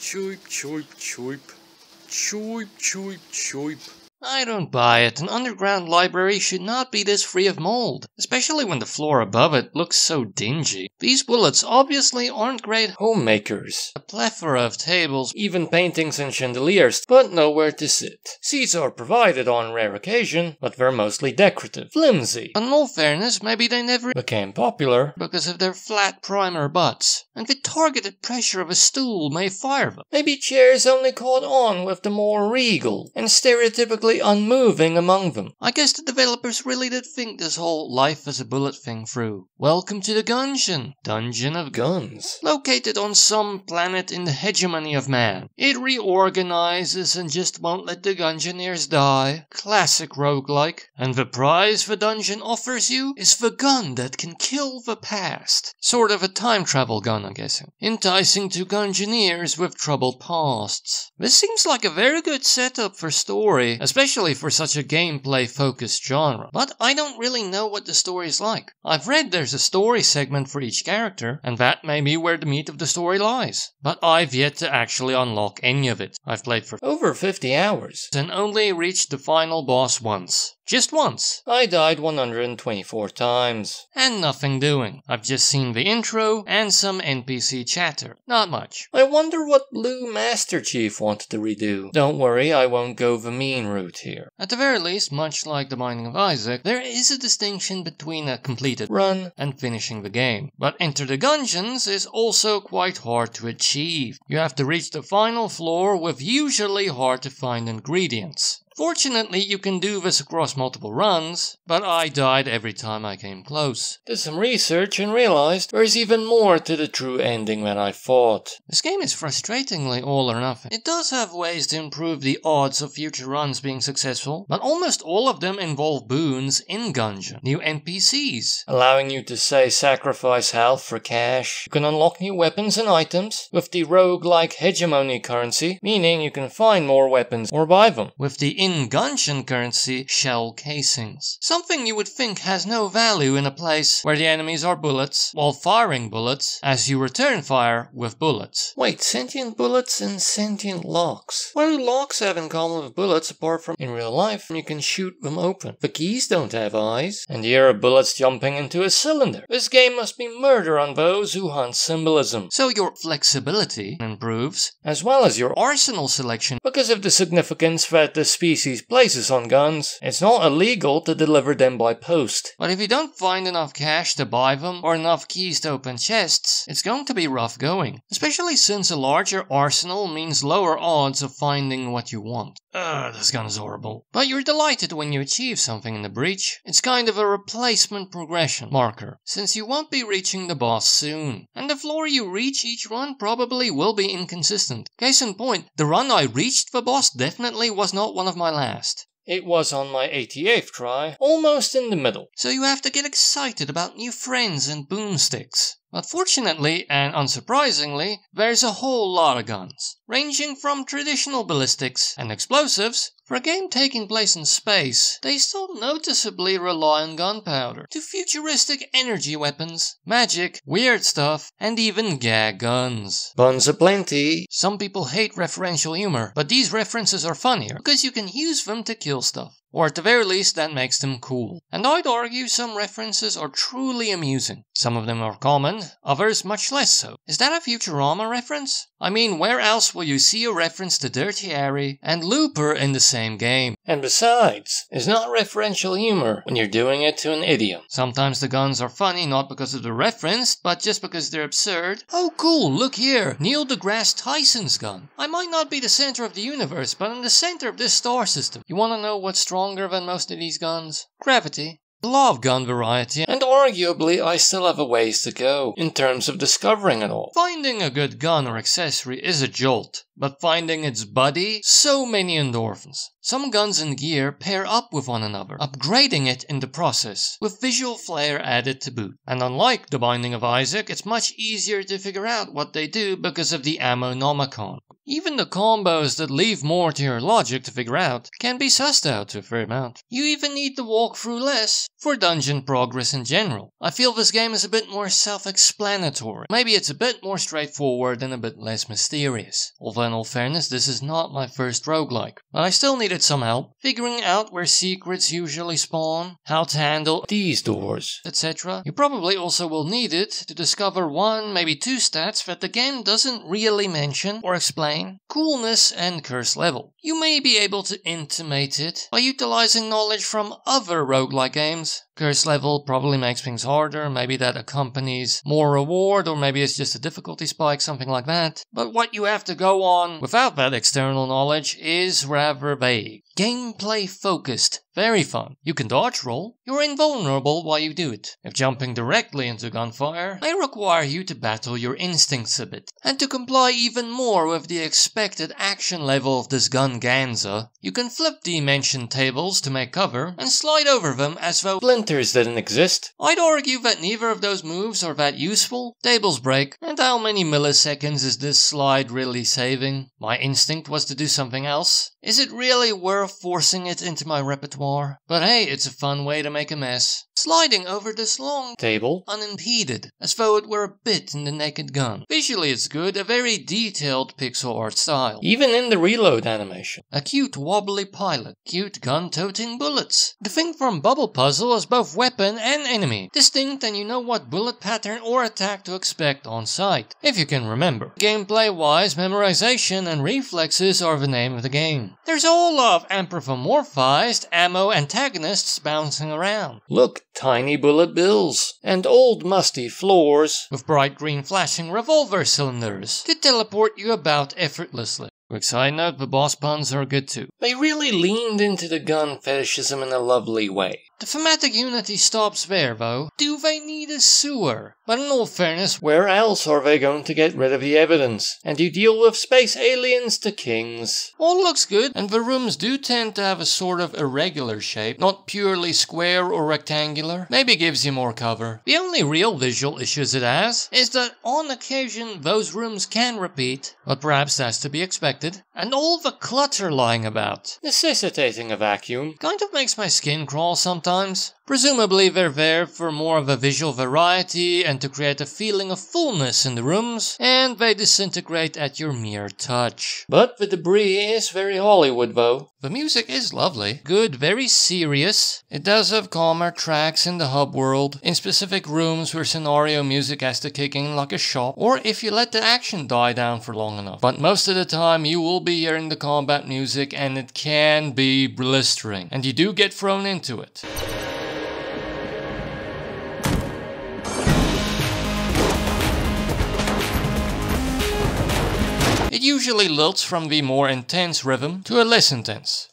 Choip, choip, choip. Choip, choip, choip. I don't buy it. An underground library should not be this free of mold, especially when the floor above it looks so dingy. These bullets obviously aren't great homemakers. A plethora of tables, even paintings and chandeliers, but nowhere to sit. Seats are provided on rare occasion, but they're mostly decorative, flimsy. In all fairness, maybe they never became popular because of their flat primer butts, and the targeted pressure of a stool may fire them. Maybe chairs only caught on with the more regal and stereotypically unmoving among them. I guess the developers really did think this whole life as a bullet thing through. Welcome to the Gungeon, Dungeon of Guns. Located on some planet in the hegemony of man. It reorganizes and just won't let the Gungeoneers die. Classic roguelike. And the prize the dungeon offers you is the gun that can kill the past. Sort of a time travel gun, I'm guessing. Enticing to Gungeoneers with troubled pasts. This seems like a very good setup for story, especially for such a gameplay-focused genre. But I don't really know what the story is like. I've read there's a story segment for each character, and that may be where the meat of the story lies. But I've yet to actually unlock any of it. I've played for over 50 hours, and only reached the final boss once. Just once. I died 124 times. And nothing doing. I've just seen the intro and some NPC chatter. Not much. I wonder what Blue Master Chief wanted to redo. Don't worry, I won't go the mean route here. At the very least, much like The Binding of Isaac, there is a distinction between a completed run and finishing the game. But Enter the Gungeons is also quite hard to achieve. You have to reach the final floor with usually hard to find ingredients. Fortunately, you can do this across multiple runs, but I died every time I came close. Did some research and realized there's even more to the true ending than I thought. This game is frustratingly all or nothing. It does have ways to improve the odds of future runs being successful, but almost all of them involve boons in Gungeon, new NPCs, allowing you to say sacrifice health for cash. You can unlock new weapons and items with the roguelike hegemony currency, meaning you can find more weapons or buy them. With the in-Gungeon currency, shell casings. Something you would think has no value in a place where the enemies are bullets, while firing bullets as you return fire with bullets. Wait, sentient bullets and sentient locks. What do locks have in common with bullets apart from in real life you can shoot them open? The keys don't have eyes, and here are bullets jumping into a cylinder. This game must be murder on those who hunt symbolism. So your flexibility improves, as well as your arsenal selection, because of the significance that the species places on guns. It's not illegal to deliver them by post. But if you don't find enough cash to buy them or enough keys to open chests, it's going to be rough going. Especially since a larger arsenal means lower odds of finding what you want. This gun is horrible. But you're delighted when you achieve something in the breach. It's kind of a replacement progression marker, since you won't be reaching the boss soon. And the floor you reach each run probably will be inconsistent. Case in point, the run I reached the boss definitely was not one of my last. It was on my 88th try, almost in the middle. So you have to get excited about new friends and boomsticks. But fortunately, and unsurprisingly, there's a whole lot of guns, ranging from traditional ballistics and explosives. For a game taking place in space, they still noticeably rely on gunpowder, to futuristic energy weapons, magic, weird stuff, and even gag guns. Buns aplenty. Some people hate referential humor, but these references are funnier, because you can use them to kill stuff. Or at the very least, that makes them cool. And I'd argue some references are truly amusing. Some of them are common, others much less so. Is that a Futurama reference? I mean, where else will you see a reference to Dirty Harry and Looper in the same game? And besides, it's not referential humor when you're doing it to an idiom. Sometimes the guns are funny not because of the reference, but just because they're absurd. Oh cool, look here, Neil deGrasse Tyson's gun. I might not be the center of the universe, but I'm the center of this star system. You wanna know what's stronger than most of these guns? Gravity. I love gun variety, and arguably I still have a ways to go in terms of discovering it all. Finding a good gun or accessory is a jolt, but finding its buddy, so many endorphins. Some guns and gear pair up with one another, upgrading it in the process, with visual flair added to boot. And unlike The Binding of Isaac, it's much easier to figure out what they do because of the Ammoconda. Even the combos that leave more to your logic to figure out can be sussed out to a fair amount. You even need to walk through less for dungeon progress in general. I feel this game is a bit more self-explanatory. Maybe it's a bit more straightforward and a bit less mysterious. Although in all fairness, this is not my first roguelike. But I still needed some help figuring out where secrets usually spawn, how to handle these doors, etc. You probably also will need it to discover one, maybe two stats that the game doesn't really mention or explain: coolness and curse level. You may be able to intimate it by utilizing knowledge from other roguelike games. Curse level probably makes things harder, maybe that accompanies more reward, or maybe it's just a difficulty spike, something like that. But what you have to go on without that external knowledge is rather vague. Gameplay focused, very fun. You can dodge roll, you're invulnerable while you do it. If jumping directly into gunfire may require you to battle your instincts a bit. And to comply even more with the expected action level of this Gunganza, you can flip dimension tables to make cover and slide over them as though splinters didn't exist. I'd argue that neither of those moves are that useful. Tables break, and how many milliseconds is this slide really saving? My instinct was to do something else. Is it really worth forcing it into my repertoire? But hey, it's a fun way to make a mess. Sliding over this long table unimpeded, as though it were a bit in the Naked Gun. Visually it's good, a very detailed pixel art style. Even in the reload animation. A cute wobbly pilot, cute gun-toting bullets. The thing from Bubble Puzzle is both weapon and enemy. Distinct, and you know what bullet pattern or attack to expect on sight, if you can remember. Gameplay-wise, memorization and reflexes are the name of the game. There's a whole lot of anthropomorphized ammo antagonists bouncing around. Look, tiny bullet bills, and old musty floors with bright green flashing revolver cylinders to teleport you about effortlessly. Quick side note, the boss puns are good too. They really leaned into the gun fetishism in a lovely way. The thematic unity stops there though. Do they need a sewer? But in all fairness, where else are they going to get rid of the evidence? And you deal with space aliens to kings. All looks good, and the rooms do tend to have a sort of irregular shape, not purely square or rectangular. Maybe gives you more cover. The only real visual issues it has is that on occasion those rooms can repeat, but perhaps that's to be expected. And all the clutter lying about, necessitating a vacuum, kind of makes my skin crawl sometimes. Presumably they're there for more of a visual variety and to create a feeling of fullness in the rooms, and they disintegrate at your mere touch. But the debris is very Hollywood though. The music is lovely, good, very serious. It does have calmer tracks in the hub world, in specific rooms where scenario music has to kick in like a shot, or if you let the action die down for long enough. But most of the time you will be hearing the combat music, and it can be blistering, and you do get thrown into it. It usually lilts from the more intense rhythm to a less intense.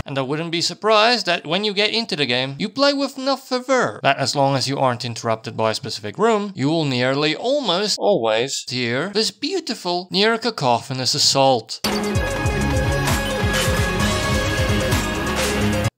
And I wouldn't be surprised that when you get into the game, you play with enough fervor that as long as you aren't interrupted by a specific room, you will nearly almost always hear this beautiful, near cacophonous assault.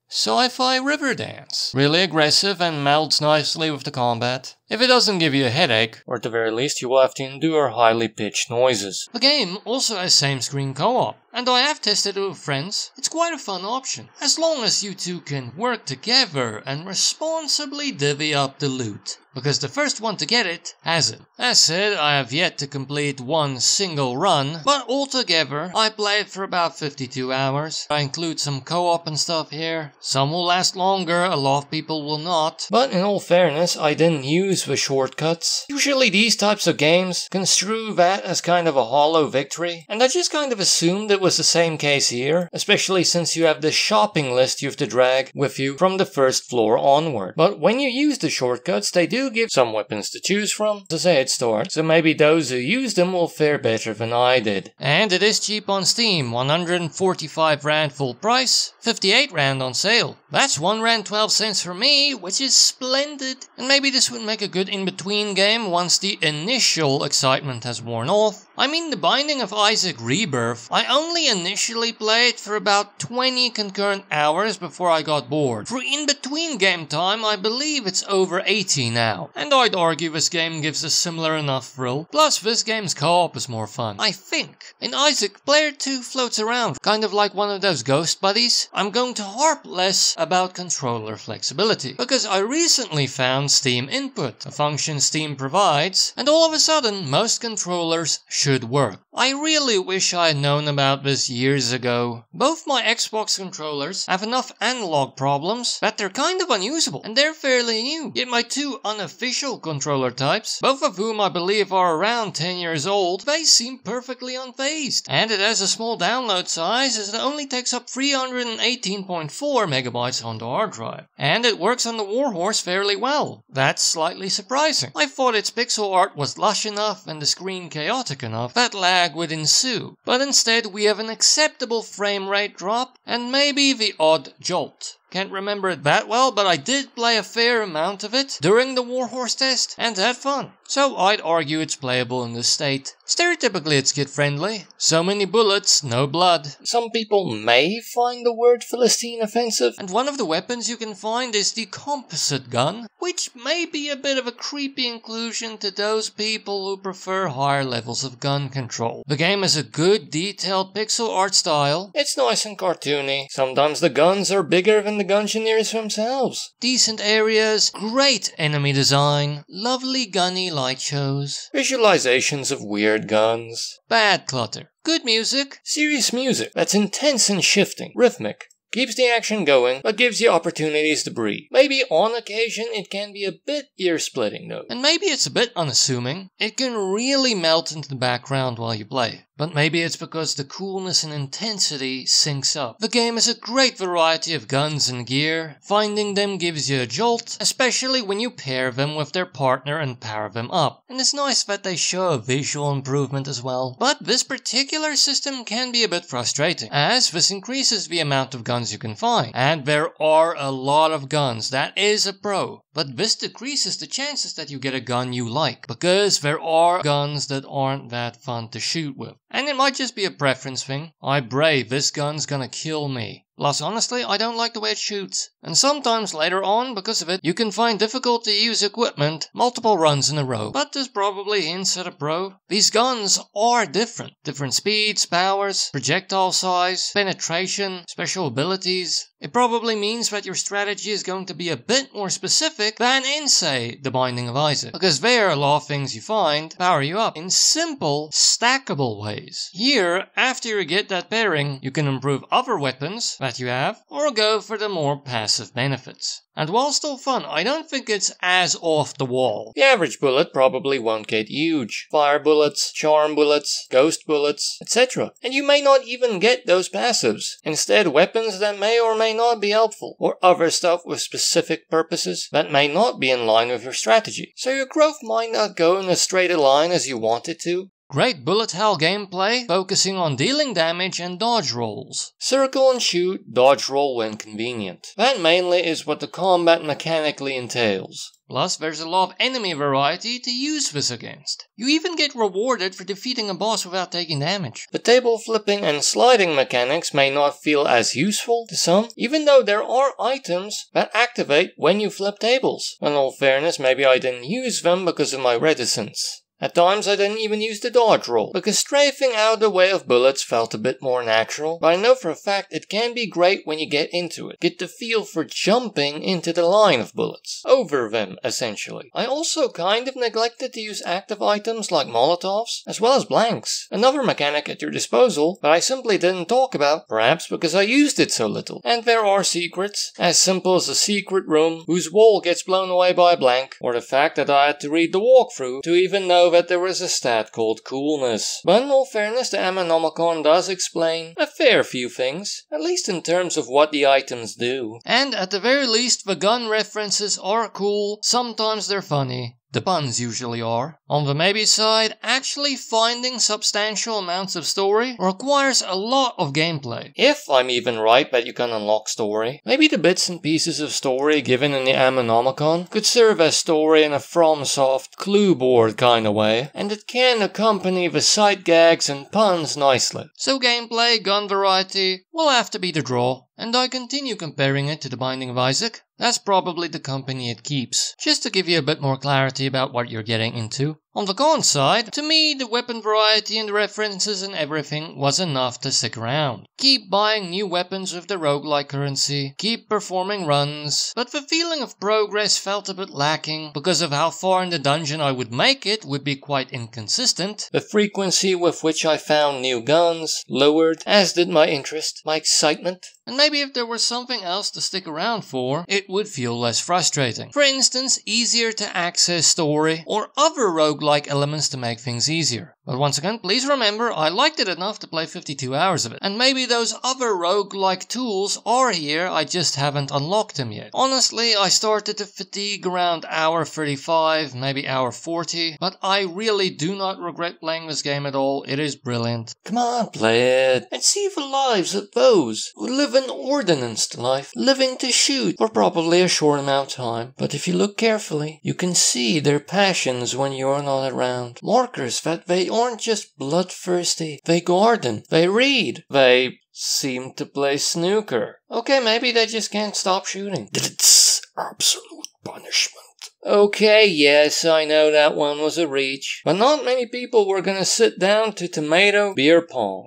Sci-fi river dance. Really aggressive and melds nicely with the combat. If it doesn't give you a headache, or at the very least you will have to endure highly pitched noises. The game also has Samescreen Co-op, and I have tested it with friends. It's quite a fun option, as long as you two can work together and responsibly divvy up the loot. Because the first one to get it has it. As said, I have yet to complete one single run, but altogether I played for about 52 hours. I include some co-op and stuff here. Some will last longer, a lot of people will not. But in all fairness, I didn't use the shortcuts. Usually these types of games construe that as kind of a hollow victory, and I just kind of assumed it was the same case here, especially since you have the shopping list you have to drag with you from the first floor onward. But when you use the shortcuts, they do give some weapons to choose from as a head start, so maybe those who use them will fare better than I did. And it is cheap on Steam, 145 Rand full price, 58 Rand on sale. That's 1 Rand 12 cents for me, which is splendid. And maybe this would make a good in-between game once the initial excitement has worn off. I mean, The Binding of Isaac Rebirth, I only initially played for about 20 concurrent hours before I got bored. For in-between game time, I believe it's over 80 now. And I'd argue this game gives a similar enough thrill. Plus, this game's co-op is more fun, I think. In Isaac, player 2 floats around, kind of like one of those ghost buddies. I'm going to harp less about controller flexibility, because I recently found Steam Input, a function Steam provides, and all of a sudden, most controllers should work. I really wish I had known about this years ago. Both my Xbox controllers have enough analog problems that they're kind of unusable, and they're fairly new. Yet my two unofficial controller types, both of whom I believe are around 10 years old, they seem perfectly unfazed. And it has a small download size as it only takes up 318.4 megabytes on the hard drive. And it works on the Warhorse fairly well. That's slightly surprising. I thought its pixel art was lush enough and the screen chaotic enough that lag would ensue. But instead we have an acceptable frame rate drop and maybe the odd jolt. Can't remember it that well, but I did play a fair amount of it during the Warhorse test and had fun. So I'd argue it's playable in this state. Stereotypically it's kid-friendly. So many bullets, no blood. Some people may find the word Philistine offensive. And one of the weapons you can find is the composite gun, which may be a bit of a creepy inclusion to those people who prefer higher levels of gun control. The game has a good detailed pixel art style. It's nice and cartoony. Sometimes the guns are bigger than the Gungeoneers themselves. Decent areas, great enemy design, lovely gunny light shows, visualizations of weird guns, bad clutter, good music, serious music that's intense and shifting, rhythmic. Keeps the action going, but gives you opportunities to breathe. Maybe on occasion it can be a bit ear-splitting though. And maybe it's a bit unassuming. It can really melt into the background while you play. But maybe it's because the coolness and intensity syncs up. The game has a great variety of guns and gear. Finding them gives you a jolt, especially when you pair them with their partner and power them up. And it's nice that they show a visual improvement as well. But this particular system can be a bit frustrating, as this increases the amount of guns you can find. And there are a lot of guns, that is a pro. But this decreases the chances that you get a gun you like, because there are guns that aren't that fun to shoot with. And it might just be a preference thing. I bray, this gun's gonna kill me. Plus, honestly, I don't like the way it shoots. And sometimes later on, because of it, you can find difficult to use equipment multiple runs in a row. But this probably hints at a pro. These guns are different. Different speeds, powers, projectile size, penetration, special abilities. It probably means that your strategy is going to be a bit more specific than in, say, The Binding of Isaac. Because there, a lot of things you find power you up in simple, stackable ways. Here, after you get that pairing, you can improve other weapons that you have, or go for the more passive benefits. And while still fun, I don't think it's as off the wall. The average bullet probably won't get huge. Fire bullets, charm bullets, ghost bullets, etc. And you may not even get those passives. Instead, weapons that may or may not be helpful, or other stuff with specific purposes that may not be in line with your strategy. So your growth might not go in as straight a line as you want it to. Great bullet hell gameplay, focusing on dealing damage and dodge rolls. Circle and shoot, dodge roll when convenient. That mainly is what the combat mechanically entails. Plus, there's a lot of enemy variety to use this against. You even get rewarded for defeating a boss without taking damage. The table flipping and sliding mechanics may not feel as useful to some, even though there are items that activate when you flip tables. In all fairness, maybe I didn't use them because of my reticence. At times I didn't even use the dodge roll, because strafing out of the way of bullets felt a bit more natural, but I know for a fact it can be great when you get into it. Get the feel for jumping into the line of bullets. Over them, essentially. I also kind of neglected to use active items like Molotovs, as well as blanks. Another mechanic at your disposal that I simply didn't talk about, perhaps because I used it so little. And there are secrets, as simple as a secret room whose wall gets blown away by a blank, or the fact that I had to read the walkthrough to even know that there was a stat called coolness. But in all fairness, the Ammoconda does explain a fair few things, at least in terms of what the items do. And at the very least, the gun references are cool, sometimes they're funny. the puns usually are. On the maybe side, actually finding substantial amounts of story requires a lot of gameplay. If I'm even right that you can unlock story, maybe the bits and pieces of story given in the Ammoconda could serve as story in a FromSoft clue board kind of way, and it can accompany the sight gags and puns nicely. So gameplay, gun variety, will have to be the draw. And I continue comparing it to The Binding of Isaac. That's probably the company it keeps, just to give you a bit more clarity about what you're getting into. On the con side, to me the weapon variety and the references and everything was enough to stick around. Keep buying new weapons with the roguelike currency, keep performing runs, but the feeling of progress felt a bit lacking because of how far in the dungeon I would make it would be quite inconsistent. The frequency with which I found new guns lowered, as did my interest, my excitement. And maybe if there was something else to stick around for, it would feel less frustrating. For instance, easier to access story, or other roguelike elements to make things easier. But once again, please remember, I liked it enough to play 52 hours of it. And maybe those other roguelike tools are here, I just haven't unlocked them yet. Honestly, I started to fatigue around hour 35, maybe hour 40, but I really do not regret playing this game at all. It is brilliant. Come on, play it, and see the lives of those who live an ordinanced life, living to shoot for probably a short amount of time. But if you look carefully, you can see their passions when you're not around. Markers that they aren't just bloodthirsty. They garden, they read, they seem to play snooker. Okay, maybe they just can't stop shooting. It's absolute punishment. Okay, yes, I know that one was a reach, but not many people were gonna sit down to tomato beer pong.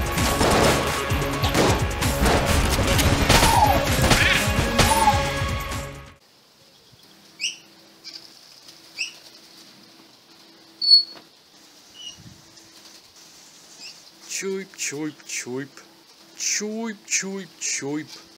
Choip, choip, choip. Choip, choip, choip.